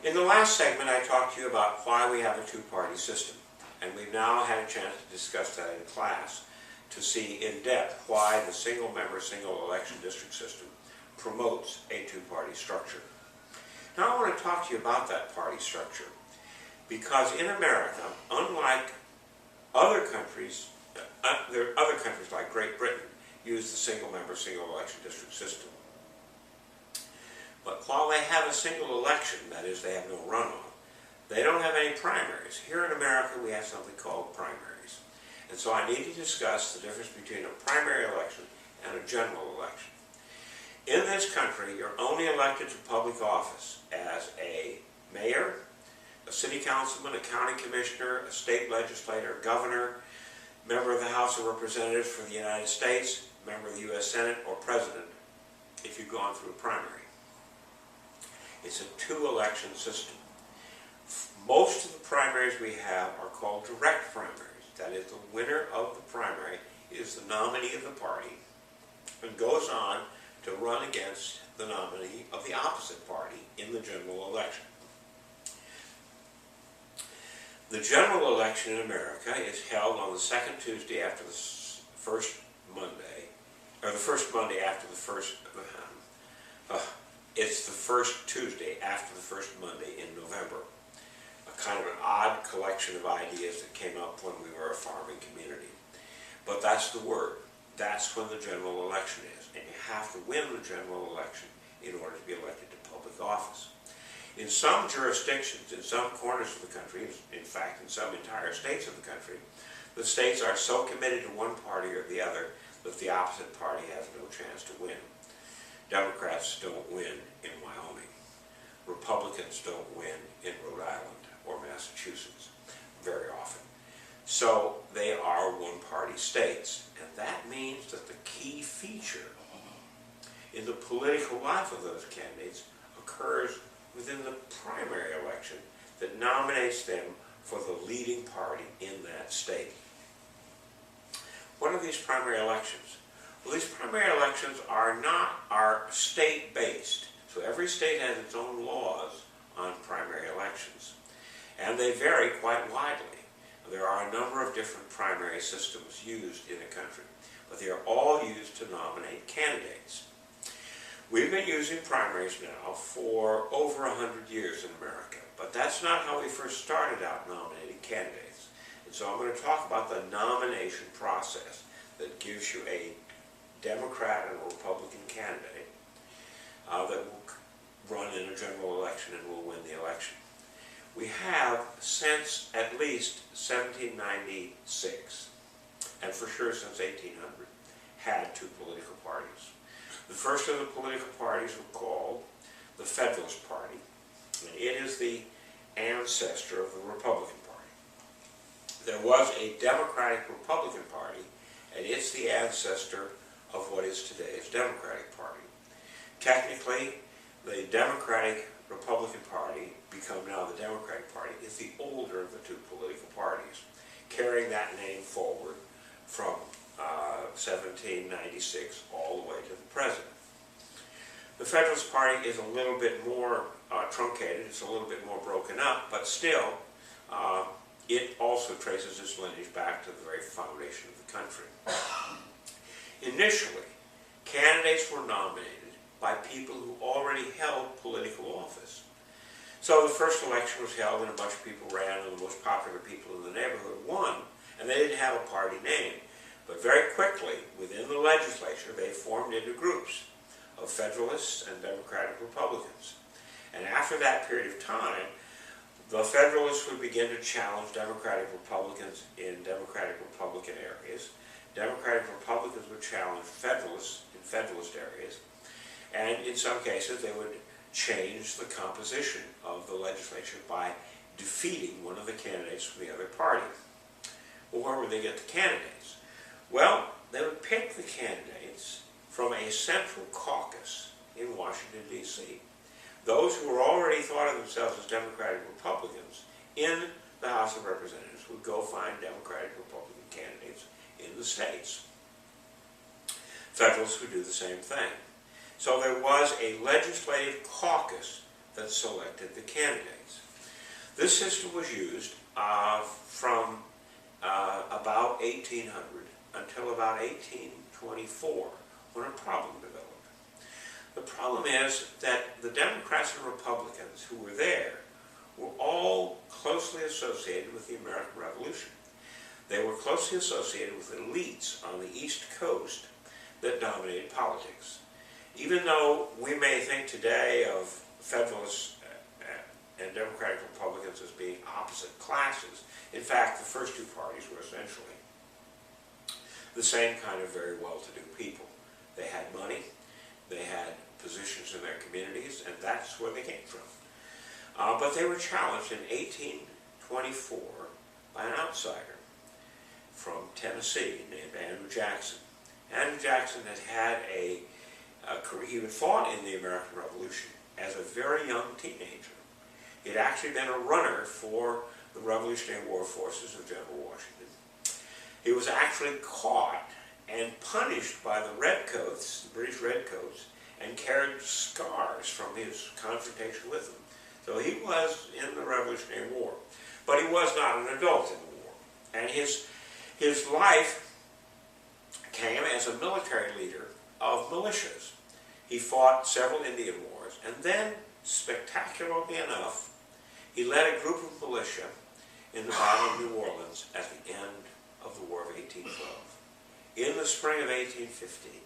In the last segment, I talked to you about why we have a two-party system, and we've now had a chance to discuss that in class to see in depth why the single-member, single-election district system promotes a two-party structure. Now I want to talk to you about that party structure, because in America, unlike other countries, there are other countries like Great Britain use the single-member, single-election district system. But while they have a single election, that is, they have no runoff, they don't have any primaries. Here in America, we have something called primaries. And so I need to discuss the difference between a primary election and a general election. In this country, you're only elected to public office as a mayor, a city councilman, a county commissioner, a state legislator, governor, member of the House of Representatives for the United States, member of the U.S. Senate, or president if you've gone through a primary. It's a two-election system. Most of the primaries we have are called direct primaries. That is, the winner of the primary is the nominee of the party and goes on to run against the nominee of the opposite party in the general election. The general election in America is held on the second Tuesday after the first Monday, or the first Monday after the first, it's the first Tuesday after the first Monday in November. A kind of an odd collection of ideas that came up when we were a farming community. But that's the word. That's when the general election is. And you have to win the general election in order to be elected to public office. In some jurisdictions, in some corners of the country, in fact in some entire states of the country, the states are so committed to one party or the other that the opposite party has no chance to win. Democrats don't win in Wyoming. Republicans don't win in Rhode Island or Massachusetts very often. So they are one-party states, and that means that the key feature in the political life of those candidates occurs within the primary election that nominates them for the leading party in that state. What are these primary elections? Well, these primary elections are state-based. So every state has its own laws on primary elections. And they vary quite widely. There are a number of different primary systems used in a country, but they are all used to nominate candidates. We've been using primaries now for over 100 years in America, but that's not how we first started out nominating candidates. And so I'm going to talk about the nomination process that gives you a Democrat and a Republican candidate that will run in a general election and will win the election. We have, since at least 1796, and for sure since 1800, had two political parties. The first of the political parties were called the Federalist Party, and it is the ancestor of the Republican Party. There was a Democratic Republican Party, and it's the ancestor of what is today's Democratic Party. Technically, the Democratic Republican Party, become now the Democratic Party, is the older of the two political parties, carrying that name forward from 1796 all the way to the present. The Federalist Party is a little bit more truncated, it's a little bit more broken up, but still it also traces its lineage back to the very foundation of the country. Initially, candidates were nominated by people who already held political office. So the first election was held and a bunch of people ran, and the most popular people in the neighborhood won, and they didn't have a party name. But very quickly, within the legislature, they formed into groups of Federalists and Democratic Republicans. And after that period of time, the Federalists would begin to challenge Democratic Republicans in Democratic Republican areas. Democratic Republicans would challenge Federalists in Federalist areas. And in some cases, they would change the composition of the legislature by defeating one of the candidates from the other party. Well, where would they get the candidates? Well, they would pick the candidates from a central caucus in Washington, D.C. Those who were already thought of themselves as Democratic Republicans in the House of Representatives would go find Democratic Republican candidates in the states. Federalists would do the same thing. So there was a legislative caucus that selected the candidates. This system was used from about 1800 until about 1824, when a problem developed. The problem is that the Democrats and Republicans who were there were all closely associated with the American Revolution. They were closely associated with elites on the East Coast that dominated politics. Even though we may think today of Federalists and Democratic Republicans as being opposite classes, in fact, the first two parties were essentially the same kind of very well-to-do people. They had money, they had positions in their communities, and that's where they came from. But they were challenged in 1824 by an outsider from Tennessee named Andrew Jackson. Andrew Jackson had a career. He had fought in the American Revolution as a very young teenager. He had actually been a runner for the Revolutionary War forces of General Washington. He was actually caught and punished by the Redcoats, the British Redcoats, and carried scars from his confrontation with them. So he was in the Revolutionary War, but he was not an adult in the war. And his life came as a military leader of militias. He fought several Indian wars, and then, spectacularly enough, he led a group of militia in the Battle of New Orleans at the end of the War of 1812. In the spring of 1815,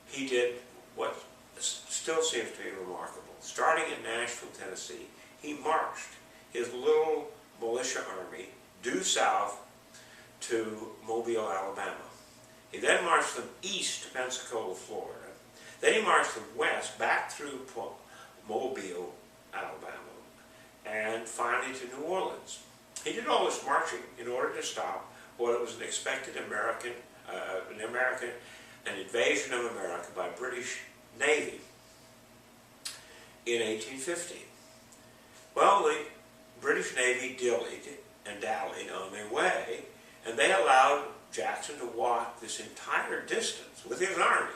he did what still seems to be remarkable. Starting in Nashville, Tennessee, he marched his little militia army due south to Mobile, Alabama. He then marched them east to Pensacola, Florida. Then he marched them west back through Mobile, Alabama, and finally to New Orleans. He did all this marching in order to stop what was an expected an invasion of America by British Navy in 1815. Well, the British Navy dillied and dallied on their way, and they allowed Jackson to walk this entire distance with his army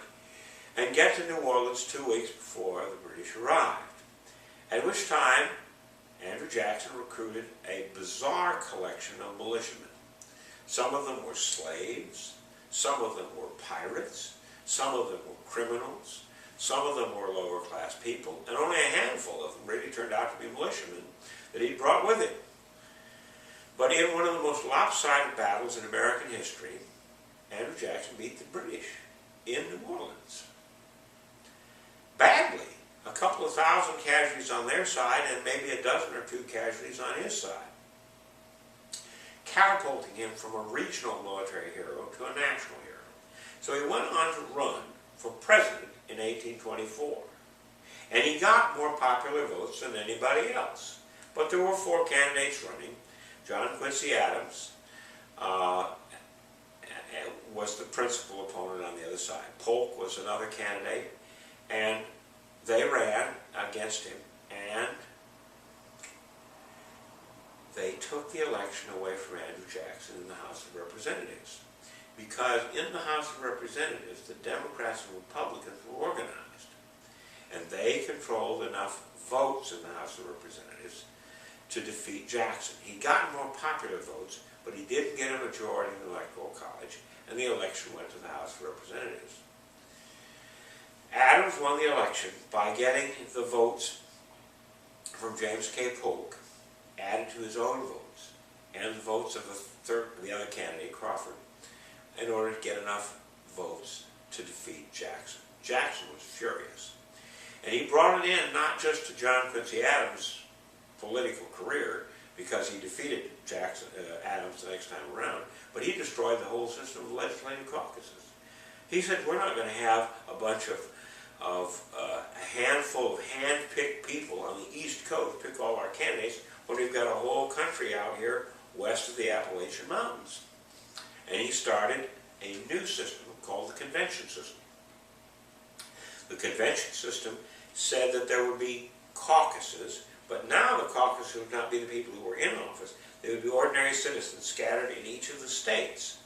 and get to New Orleans 2 weeks before the British arrived. At which time, Andrew Jackson recruited a bizarre collection of militiamen. Some of them were slaves, some of them were pirates, some of them were criminals, some of them were lower class people, and only a handful of them really turned out to be militiamen that he brought with him. But in one of the most lopsided battles in American history, Andrew Jackson beat the British in New Orleans. Badly. A couple of thousand casualties on their side and maybe a dozen or two casualties on his side, catapulting him from a regional military hero to a national hero. So he went on to run for president in 1824. And he got more popular votes than anybody else. But there were 4 candidates running. John Quincy Adams was the principal opponent on the other side. Polk was another candidate, and they ran against him, and they took the election away from Andrew Jackson in the House of Representatives. Because in the House of Representatives, the Democrats and Republicans were organized, and they controlled enough votes in the House of Representatives to defeat Jackson. He got more popular votes, but he didn't get a majority in the Electoral College, and the election went to the House of Representatives. Adams won the election by getting the votes from James K. Polk added to his own votes and the votes of the other candidate, Crawford, in order to get enough votes to defeat Jackson. Jackson was furious. And he brought it in not just to John Quincy Adams' political career, because he defeated Adams the next time around, but he destroyed the whole system of legislative caucuses. He said, we're not going to have a bunch of a handful of hand-picked people on the East Coast pick all our candidates when we've got a whole country out here west of the Appalachian Mountains. And he started a new system called the convention system. The convention system said that there would be caucuses, but now the caucus would not be the people who were in office. They would be ordinary citizens scattered in each of the states.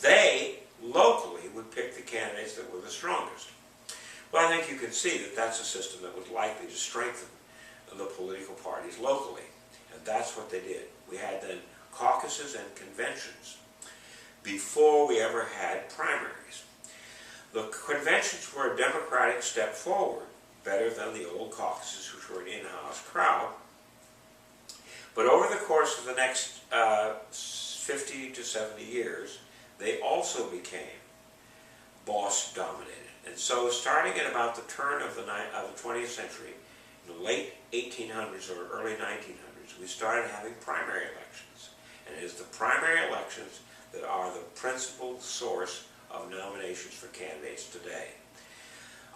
They, locally, would pick the candidates that were the strongest. Well, I think you can see that that's a system that was likely to strengthen the political parties locally. And that's what they did. We had then caucuses and conventions before we ever had primaries. The conventions were a democratic step forward, better than the old caucuses, which were an in-house crowd. But over the course of the next 50 to 70 years, they also became boss-dominated. And so starting at about the turn of the 20th century, in the late 1800s or early 1900s, we started having primary elections. And it is the primary elections that are the principal source of nominations for candidates today.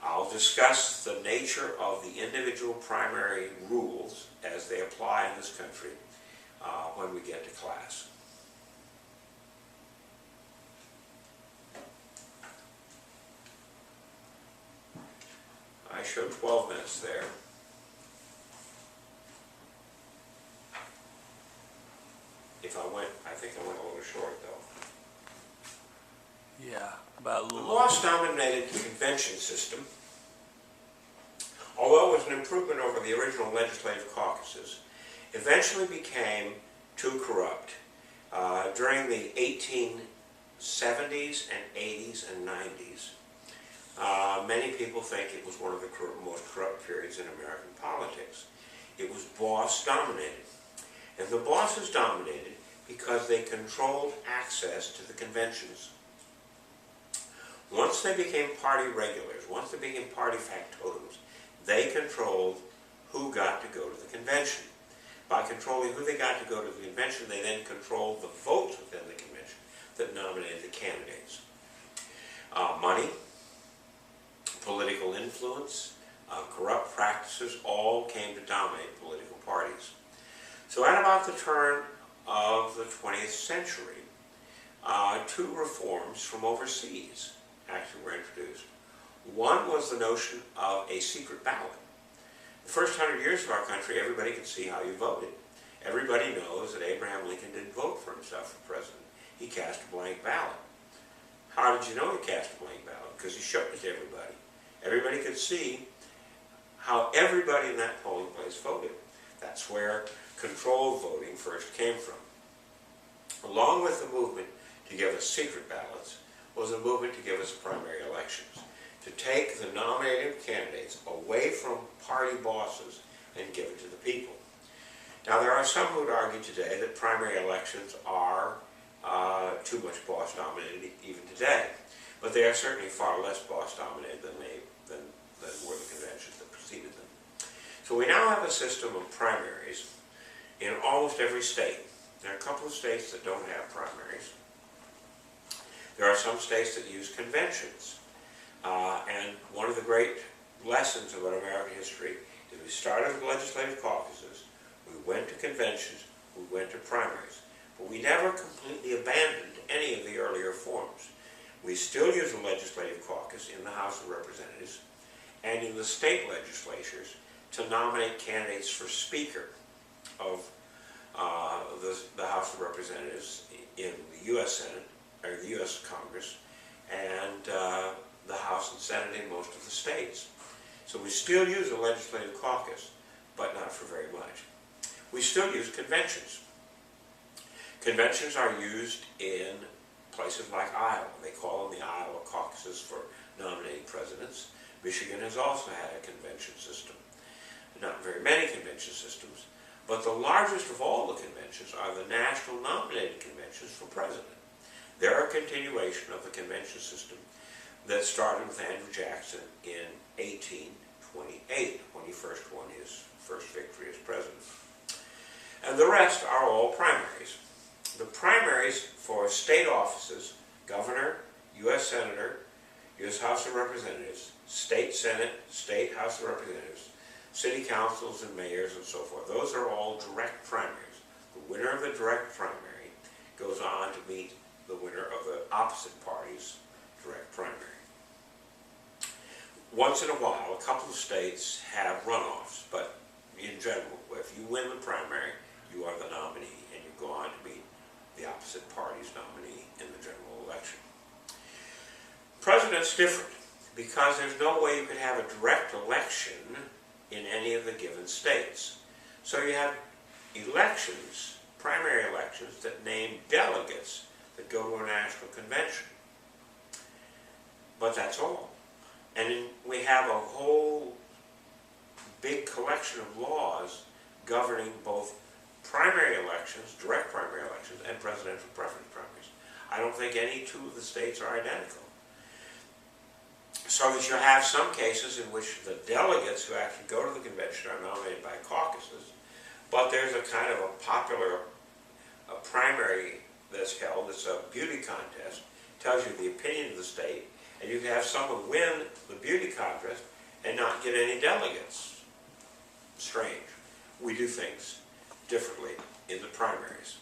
I'll discuss the nature of the individual primary rules as they apply in this country when we get to class. I showed 12 minutes there. I think I went a little short though. Yeah, about a The little. boss-dominated convention system, although it was an improvement over the original legislative caucuses, eventually became too corrupt. During the 1870s and 80s and 90s, many people think it was one of the most corrupt periods in American politics. It was boss-dominated. And the bosses dominated because they controlled access to the conventions. Once they became party regulars, once they became party factotums, they controlled who got to go to the convention. By controlling who they got to go to the convention, they then controlled the votes within the convention that nominated the candidates. Money, political influence, corrupt practices all came to dominate political parties. So at about the turn of the 20th century, two reforms from overseas actually were introduced. One was the notion of a secret ballot. The first 100 years of our country, everybody could see how you voted. Everybody knows that Abraham Lincoln didn't vote for himself for president. He cast a blank ballot. How did you know he cast a blank ballot? Because he showed it to everybody. Everybody could see how everybody in that polling place voted. That's where controlled voting first came from. Along with the movement to give us secret ballots was a movement to give us primary elections, to take the nominated candidates away from party bosses and give it to the people. Now there are some who would argue today that primary elections are too much boss-dominated even today, but they are certainly far less boss-dominated than were the conventions that preceded them. So we now have a system of primaries in almost every state. There are a couple of states that don't have primaries. There are some states that use conventions. And one of the great lessons about American history is we started with legislative caucuses, we went to conventions, we went to primaries. But we never completely abandoned any of the earlier forms. We still use a legislative caucus in the House of Representatives and in the state legislatures to nominate candidates for Speaker of the House of Representatives in the U.S. Senate, or the U.S. Congress, and the House and Senate in most of the states. So we still use a legislative caucus, but not for very much. We still use conventions. Conventions are used in places like Iowa. They call them the Iowa caucuses for nominating presidents. Michigan has also had a convention system. Not very many convention systems, but the largest of all the conventions are the national nominating conventions for president. They're a continuation of the convention system that started with Andrew Jackson in 1828 when he first won his first victory as president. And the rest are all primaries. The primaries for state offices, governor, U.S. Senator, U.S. House of Representatives, state Senate, state House of Representatives, city councils and mayors and so forth, those are all direct primaries. The winner of the direct primary goes on to meet the winner of the opposite party's direct primary. Once in a while, a couple of states have runoffs, but in general, if you win the primary, you are the nominee and you go on to meet the opposite party's nominee in the general election. President's different because there's no way you could have a direct election in any of the given states. So you have elections, primary elections, that name delegates that go to a national convention. But that's all. And we have a whole big collection of laws governing both primary elections, direct primary elections, and presidential preference primaries. I don't think any two of the states are identical. So that you have some cases in which the delegates who actually go to the convention are nominated by caucuses, but there's a kind of a popular primary that's held. It's a beauty contest, tells you the opinion of the state, and you can have someone win the beauty contest and not get any delegates. Strange. We do things differently in the primaries.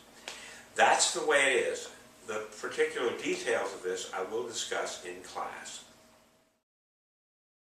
That's the way it is. The particular details of this I will discuss in class.